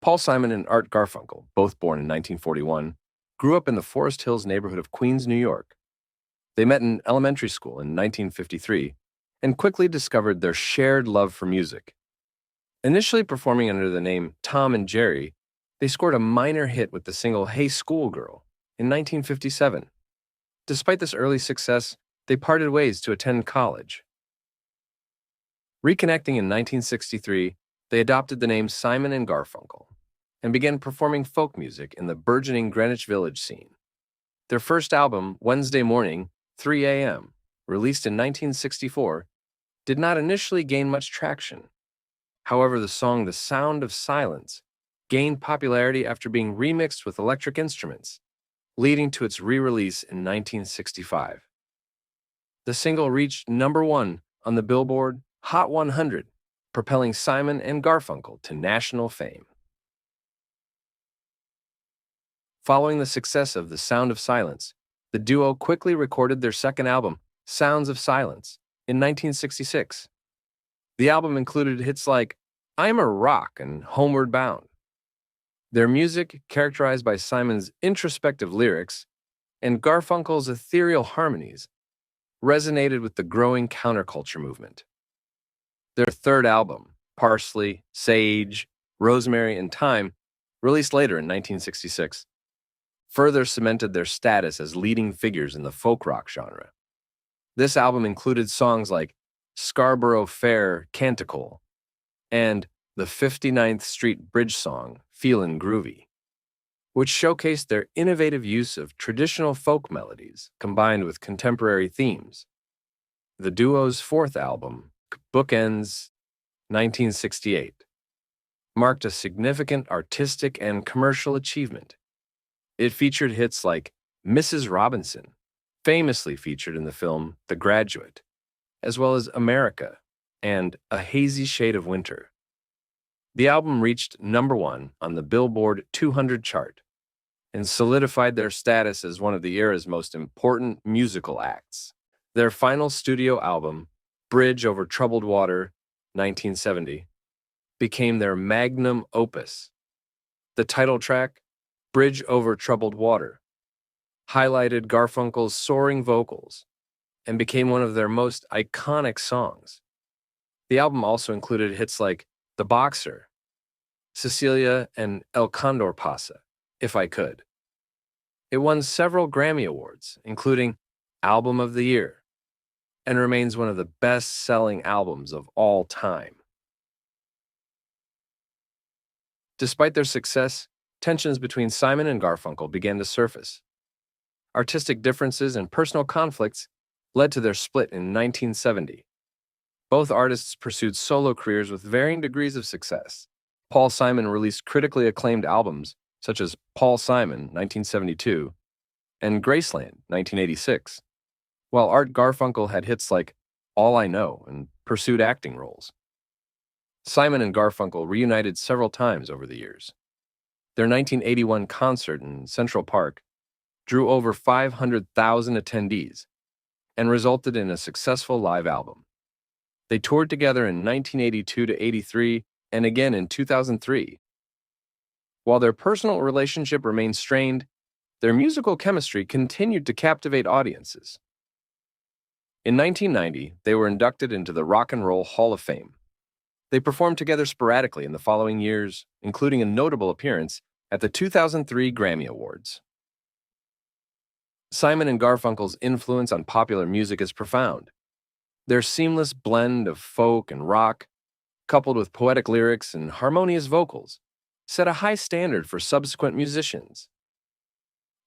Paul Simon and Art Garfunkel, both born in 1941, grew up in the Forest Hills neighborhood of Queens, New York. They met in elementary school in 1953 and quickly discovered their shared love for music. Initially performing under the name Tom and Jerry, they scored a minor hit with the single Hey Schoolgirl in 1957. Despite this early success, they parted ways to attend college. Reconnecting in 1963, they adopted the name Simon and Garfunkel and began performing folk music in the burgeoning Greenwich Village scene. Their first album, Wednesday Morning, 3 a.m., released in 1964, did not initially gain much traction. However, the song The Sound of Silence gained popularity after being remixed with electric instruments, leading to its re-release in 1965. The single reached #1 on the Billboard Hot 100, propelling Simon and Garfunkel to national fame. Following the success of The Sound of Silence, the duo quickly recorded their second album, Sounds of Silence, in 1966. The album included hits like I'm a Rock and Homeward Bound. Their music, characterized by Simon's introspective lyrics and Garfunkel's ethereal harmonies, resonated with the growing counterculture movement. Their third album, Parsley, Sage, Rosemary, and Thyme, released later in 1966, further cemented their status as leading figures in the folk rock genre. This album included songs like Scarborough Fair Canticle and the 59th Street Bridge song, Feelin' Groovy, which showcased their innovative use of traditional folk melodies combined with contemporary themes. The duo's fourth album, Bookends, 1968, marked a significant artistic and commercial achievement. It featured hits like Mrs. Robinson, famously featured in the film The Graduate, as well as America and A Hazy Shade of Winter. The album reached #1 on the Billboard 200 chart and solidified their status as one of the era's most important musical acts. Their final studio album, Bridge Over Troubled Water, 1970, became their magnum opus. The title track, Bridge Over Troubled Water, highlighted Garfunkel's soaring vocals and became one of their most iconic songs. The album also included hits like The Boxer, Cecilia, and El Condor Pasa, If I Could. It won several Grammy Awards, including Album of the Year, and remains one of the best-selling albums of all time. Despite their success, tensions between Simon and Garfunkel began to surface. Artistic differences and personal conflicts led to their split in 1970. Both artists pursued solo careers with varying degrees of success. Paul Simon released critically acclaimed albums such as Paul Simon, 1972, and Graceland, 1986, while Art Garfunkel had hits like All I Know and pursued acting roles. Simon and Garfunkel reunited several times over the years. Their 1981 concert in Central Park drew over 500,000 attendees and resulted in a successful live album. They toured together in 1982 to 83 and again in 2003. While their personal relationship remained strained, their musical chemistry continued to captivate audiences. In 1990, they were inducted into the Rock and Roll Hall of Fame. They performed together sporadically in the following years, including a notable appearance at the 2003 Grammy Awards. Simon and Garfunkel's influence on popular music is profound. Their seamless blend of folk and rock, coupled with poetic lyrics and harmonious vocals, set a high standard for subsequent musicians.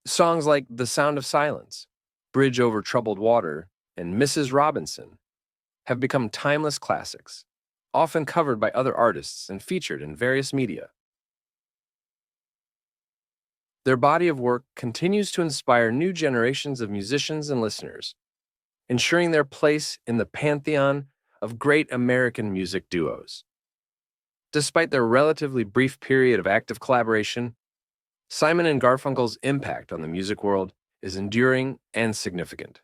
Songs like The Sound of Silence, Bridge Over Troubled Water, and Mrs. Robinson have become timeless classics, often covered by other artists and featured in various media. Their body of work continues to inspire new generations of musicians and listeners, ensuring their place in the pantheon of great American music duos. Despite their relatively brief period of active collaboration, Simon and Garfunkel's impact on the music world is enduring and significant.